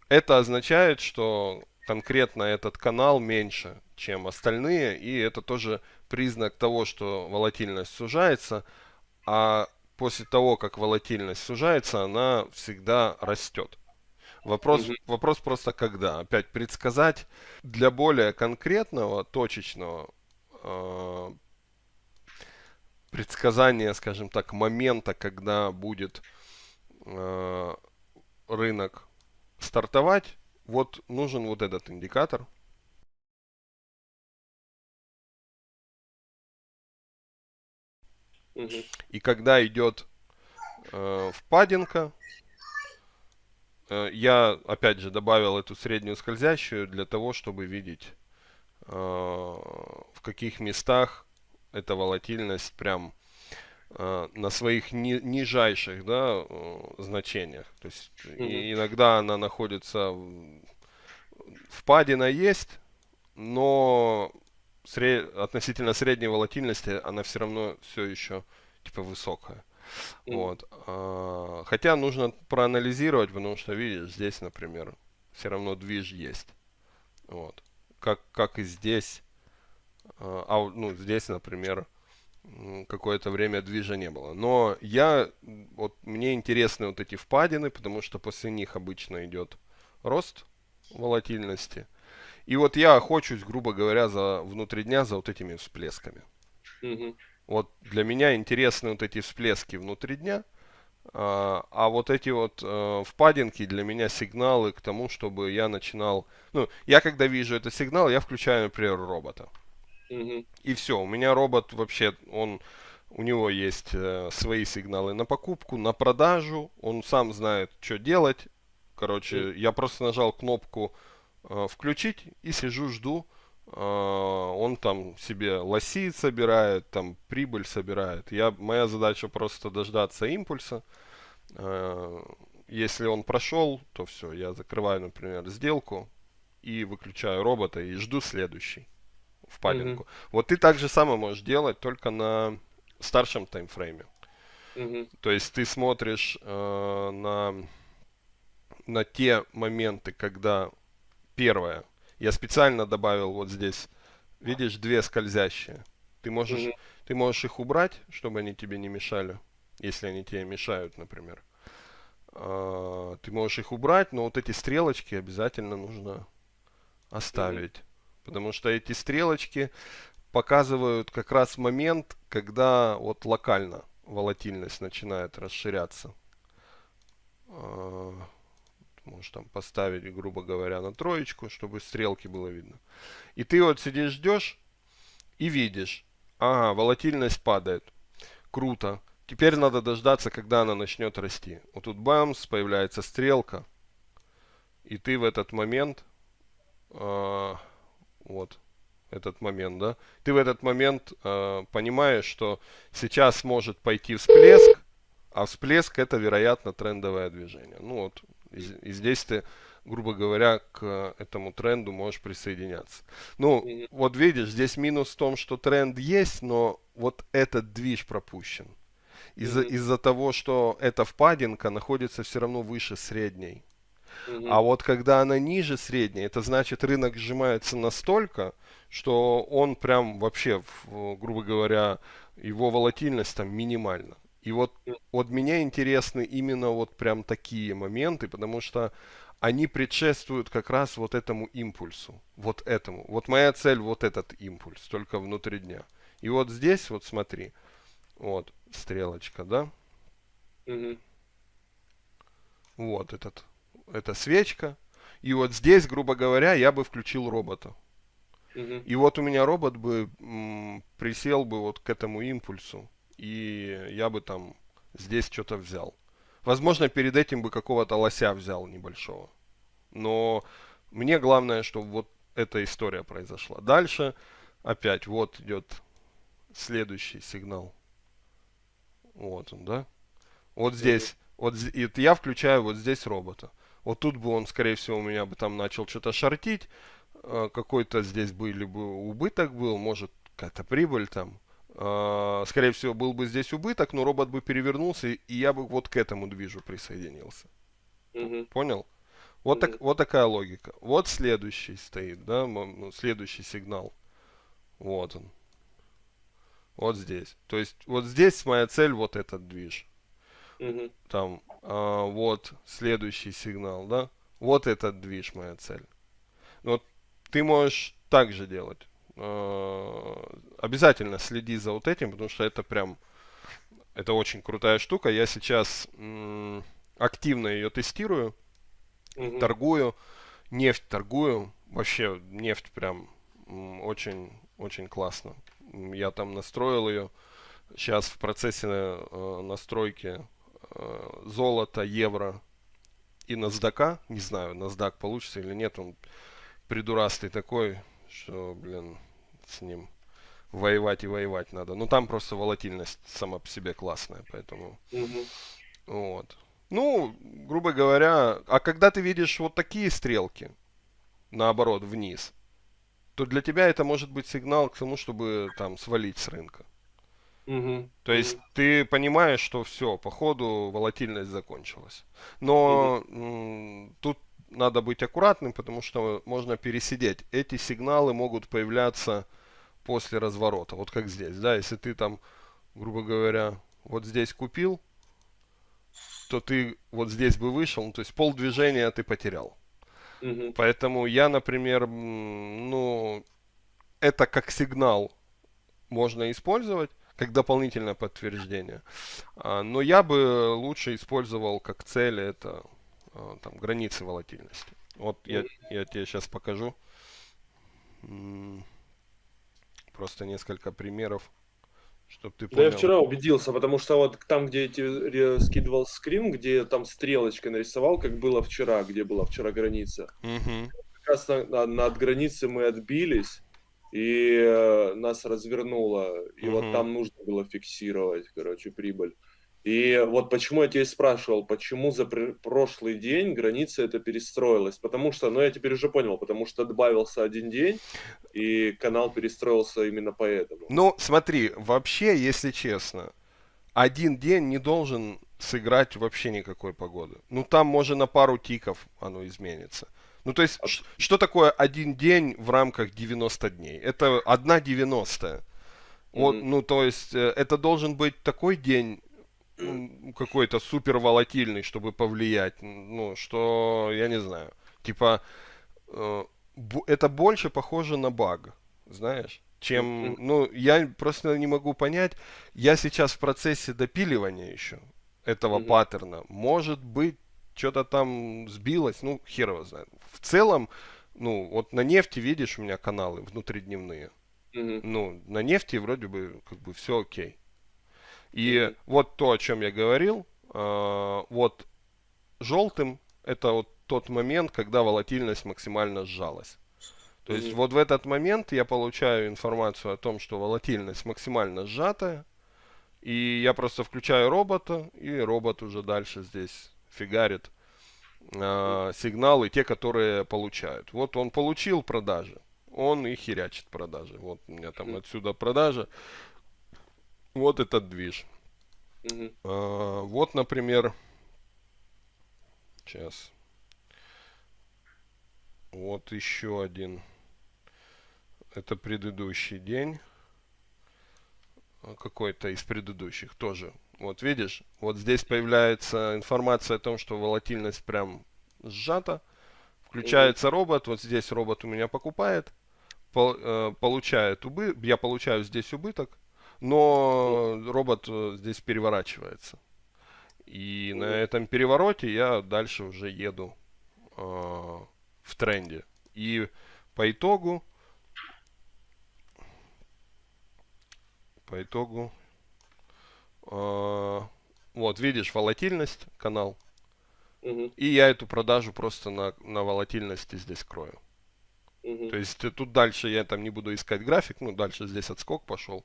Это означает, что конкретно этот канал меньше, чем остальные, и это тоже признак того, что волатильность сужается, а после того, как волатильность сужается, она всегда растет. Мгм. Вопрос просто когда. Опять предсказать для более конкретного, точечного предсказания, скажем так, момента, когда будет э, рынок стартовать, вот нужен вот этот индикатор. Мгм. И когда идет впадинка, я опять же добавил эту среднюю скользящую для того, чтобы видеть в каких местах эта волатильность прям на своих нижайших, да, значениях. То есть Мгм. иногда она находится, впадина есть, но относительно средней волатильности она все равно все еще типа высокая. Мгм. Вот. Хотя нужно проанализировать, потому что, видишь, здесь, например, все равно движ есть. Вот. Как и здесь. Ну, здесь, например, какое-то время движа не было. Но вот мне интересны вот эти впадины, потому что после них обычно идет рост волатильности. И вот я охочусь, грубо говоря, внутри дня за вот этими всплесками. Мгм. Вот для меня интересны вот эти всплески внутри дня, а вот эти вот впадинки для меня сигналы к тому, чтобы я начинал... Ну, я когда вижу этот сигнал, я включаю, например, робота. Мгм. И все, у меня робот вообще, у него есть свои сигналы на покупку, на продажу, он сам знает, что делать. Мгм. Короче, я просто нажал кнопку включить и сижу, жду. Он там себе лоси собирает, там прибыль собирает. Моя задача просто дождаться импульса. Э, Если он прошел, то все, я закрываю, например, сделку и выключаю робота и жду следующий Мгм. впадинку. Вот ты так же самое можешь делать, только на старшем таймфрейме. Мгм. То есть ты смотришь на те моменты, когда первое, я специально добавил вот здесь, видишь, две скользящие. Ты Мгм. можешь, ты можешь их убрать, чтобы они тебе не мешали, если они тебе мешают, например. Ты можешь их убрать, но вот эти стрелочки обязательно нужно Мгм. оставить. Потому что эти стрелочки показывают как раз момент, когда вот локально волатильность начинает расширяться. Можешь там поставить, грубо говоря, на троечку, чтобы стрелки было видно. И ты вот сидишь, ждешь и видишь, ага, волатильность падает. Круто. Теперь надо дождаться, когда она начнет расти. Вот тут бамс, появляется стрелка, и ты в этот момент, э, вот, этот момент, да, ты в этот момент понимаешь, что сейчас может пойти всплеск, а всплеск это, вероятно, трендовое движение. Ну вот, и здесь ты, грубо говоря, к этому тренду можешь присоединяться. Ну, Мгм. вот видишь, здесь минус в том, что тренд есть, но вот этот движ пропущен. Мгм. Из-за того, что эта впадинка находится все равно выше средней. Мгм. А вот когда она ниже средней, это значит рынок сжимается настолько, что он прям вообще, грубо говоря, его волатильность там минимальна. И вот меня интересны именно вот прям такие моменты, потому что они предшествуют как раз вот этому импульсу, вот этому. Вот моя цель вот этот импульс, только внутри дня. И вот здесь вот смотри, вот стрелочка, да, Мгм. вот эта свечка. И вот здесь, грубо говоря, я бы включил робота. Мгм. И вот у меня робот бы присел бы вот к этому импульсу, и я бы там здесь что-то взял. Возможно, перед этим бы какого-то лося взял небольшого. Но мне главное, чтобы вот эта история произошла. Дальше опять вот идет следующий сигнал. Вот он, да? Вот Мгм. здесь. И я включаю вот здесь робота. Вот тут бы он, скорее всего, у меня бы там начал что-то шортить. Какой-то здесь были бы убыток был, может, какая-то прибыль там. Скорее всего, был бы здесь убыток, но робот бы перевернулся, и я бы вот к этому движу присоединился. Мгм. Понял? Мгм. Вот такая логика. Вот следующий стоит, да, ну, следующий сигнал. Вот он. Вот здесь. То есть вот здесь моя цель вот этот движ. Мгм. Там вот следующий сигнал, да. Вот этот движ моя цель. Ну, вот ты можешь так же делать. Обязательно следи за вот этим, потому что это прям, это очень крутая штука. Я сейчас активно ее тестирую, Мгм. торгую, нефть торгую. Вообще нефть прям очень, очень классно. Я там настроил ее. Сейчас в процессе настройки золота, евро и NASDAQ. Не знаю, NASDAQ получится или нет. Он придурастый такой, что, блин, с ним воевать и воевать надо. Ну, там просто волатильность сама по себе классная, поэтому Мгм. вот. Ну, грубо говоря, а когда ты видишь вот такие стрелки, наоборот, вниз, то для тебя это может быть сигнал к тому, чтобы там свалить с рынка. Мгм. То есть Мгм. ты понимаешь, что все, по ходу волатильность закончилась. Мгм. Но тут надо быть аккуратным, потому что можно пересидеть. Эти сигналы могут появляться после разворота. Вот как здесь, да, если ты там, грубо говоря, вот здесь купил, то ты вот здесь бы вышел, ну, то есть полдвижения ты потерял. Мгм. Поэтому я, например, ну, это как сигнал можно использовать, как дополнительное подтверждение. Но я бы лучше использовал как цель это там, границы волатильности. Вот Мгм. я тебе сейчас покажу просто несколько примеров, чтобы ты Да, я понял. вчера убедился, потому что вот там, где я тебе скидывал скрин, где я там стрелочкой нарисовал, как было вчера, где была вчера граница. Мгм. Как раз от границы мы отбились, и нас развернуло. И вот Мгм. там нужно было фиксировать, короче, прибыль. И вот почему я тебя и спрашивал, почему за прошлый день граница это перестроилась. Потому что, ну я теперь уже понял, потому что добавился один день, и канал перестроился именно поэтому. Ну, смотри, вообще, если честно, один день не должен сыграть вообще никакой погоды. Ну, там, может, на пару тиков оно изменится. Ну, то есть, А- что такое один день в рамках 90 дней? Это 1/90. Вот, Мгм. ну, то есть, это должен быть такой день какой-то супер волатильный, чтобы повлиять. Ну, что, я не знаю. Типа, это больше похоже на баг, знаешь, чем, Мгм. ну, я просто не могу понять, я сейчас в процессе допиливания еще этого Мгм. паттерна, может быть, что-то там сбилось, ну, хер его знает. В целом, ну, вот на нефти, видишь, у меня каналы внутридневные, Мгм. ну, на нефти вроде бы, как бы, все окей. И Мгм. вот то, о чем я говорил, вот желтым это вот тот момент, когда волатильность максимально сжалась. То есть Мгм. вот в этот момент я получаю информацию о том, что волатильность максимально сжатая, и я просто включаю робота, и робот уже дальше здесь фигарит сигналы, те, которые получают. Вот он получил продажи, он и херячит продажи. Вот у меня там Мгм. отсюда продажа, вот этот движ. Мгм. Вот, например, сейчас, вот еще один. Это предыдущий день. Какой-то из предыдущих тоже. Вот видишь, вот здесь появляется информация о том, что волатильность прям сжата. Мгм. Включается робот, вот здесь робот у меня покупает, получает я получаю здесь убыток, но робот здесь переворачивается. И на Мгм. этом перевороте я дальше уже еду в тренде. И по итогу, по итогу, вот видишь, волатильность, канал. Мгм. И я эту продажу просто на волатильности здесь крою. Мгм. То есть тут дальше я там не буду искать график, ну дальше здесь отскок пошел,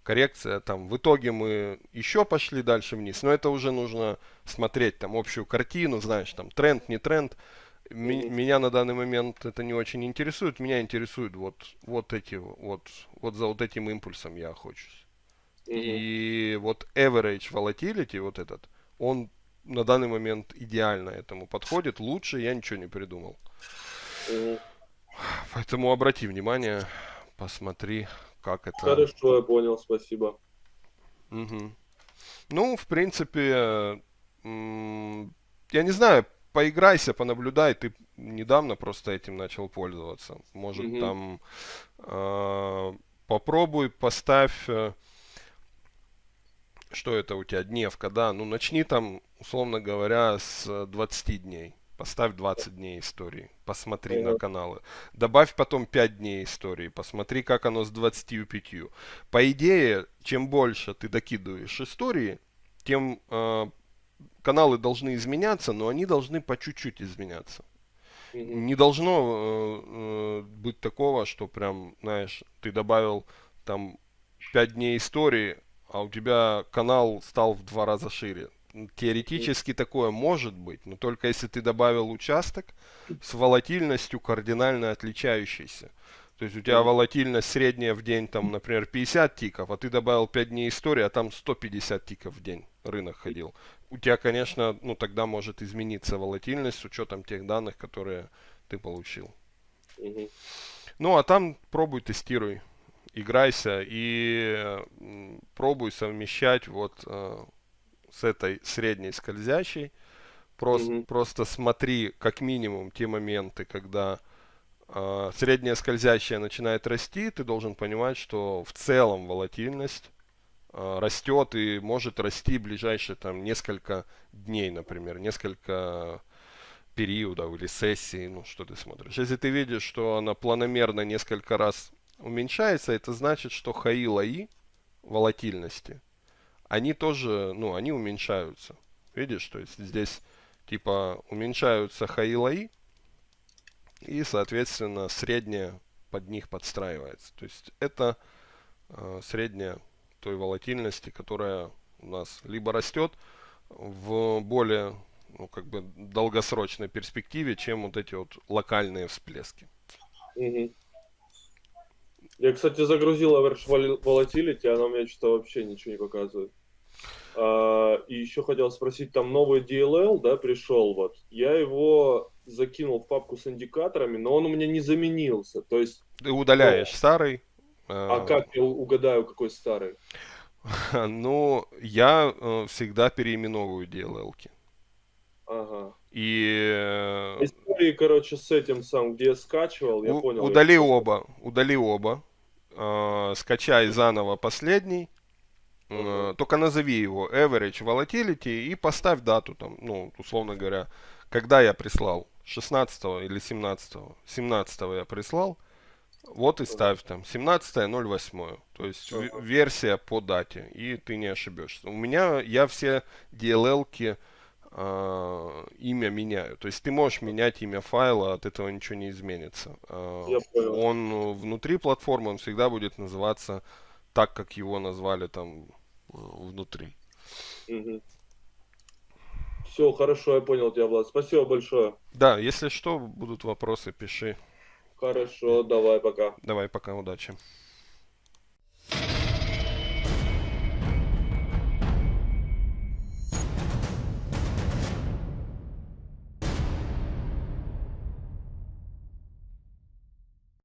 коррекция там. В итоге мы еще пошли дальше вниз, но это уже нужно смотреть там общую картину, знаешь, там тренд, не тренд. Мгм. Меня на данный момент это не очень интересует, меня интересует вот эти вот за вот этим импульсом я охочусь. Мгм. И вот average volatility, вот этот, он на данный момент идеально этому подходит. Лучше я ничего не придумал. Мгм. Поэтому обрати внимание, посмотри, как это. Хорошо, я понял, спасибо. Мгм. Ну, в принципе, я не знаю, поиграйся, понаблюдай. Ты недавно просто этим начал пользоваться. Может, Мгм. там попробуй, поставь, что это у тебя, дневка, да? Ну, начни там, условно говоря, с 20 дней. Поставь 20 дней истории, посмотри на Ага. каналы. Добавь потом 5 дней истории, посмотри, как оно с 25. По идее, чем больше ты докидываешь истории, тем каналы должны изменяться, но они должны по чуть-чуть изменяться. Мгм. Не должно быть такого, что прям, знаешь, ты добавил там 5 дней истории, а у тебя канал стал в 2 раза шире. Мгм. Теоретически такое может быть, но только если ты добавил участок с волатильностью кардинально отличающейся. То есть у тебя Мгм. волатильность средняя в день, там, например, 50 тиков, а ты добавил 5 дней истории, а там 150 тиков в день рынок ходил. У тебя, конечно, ну тогда может измениться волатильность с учетом тех данных, которые ты получил. Мгм. Ну а там пробуй, тестируй, играйся и пробуй совмещать вот с этой средней скользящей. Мгм. Просто смотри как минимум те моменты, когда средняя скользящая начинает расти, ты должен понимать, что в целом волатильность растет и может расти ближайшие там несколько дней, например, несколько периодов или сессий, ну что ты смотришь. Если ты видишь, что она планомерно несколько раз уменьшается, это значит, что хаи лаи волатильности, они тоже, ну, они уменьшаются. Видишь, то есть здесь типа уменьшаются хаи лаи, и, соответственно, средняя под них подстраивается. То есть это средняя той волатильности, которая у нас либо растет в более, ну, как бы долгосрочной перспективе, чем вот эти вот локальные всплески. Мгм. Я, кстати, загрузил Average Volatility, она у меня что-то вообще ничего не показывает. И еще хотел спросить, там новый DLL, да, пришел вот. Я его закинул в папку с индикаторами, но он у меня не заменился. То есть, Ты ну, удаляешь старый. а как я угадаю, какой старый? Ну, я всегда переименовываю DLL-ки. Ага. И Истории, короче, с этим сам, где я скачивал, я понял, я удали просто... оба, удали оба, скачай заново последний, Ага. только назови его average volatility и поставь дату там, ну, условно говоря, когда я прислал, 16 или 17. 17 я прислал, вот и Ага. ставь там 17.08, то есть Ага. версия по дате, и ты не ошибешься. У меня, я все DLL-ки имя меняю. То есть ты можешь менять имя файла, от этого ничего не изменится. Я понял. Он внутри платформы, он всегда будет называться так, как его назвали там внутри. Все, хорошо, я понял тебя, Влад. Спасибо большое. Да, если что, будут вопросы, пиши. Хорошо, давай, пока. Давай, пока, удачи.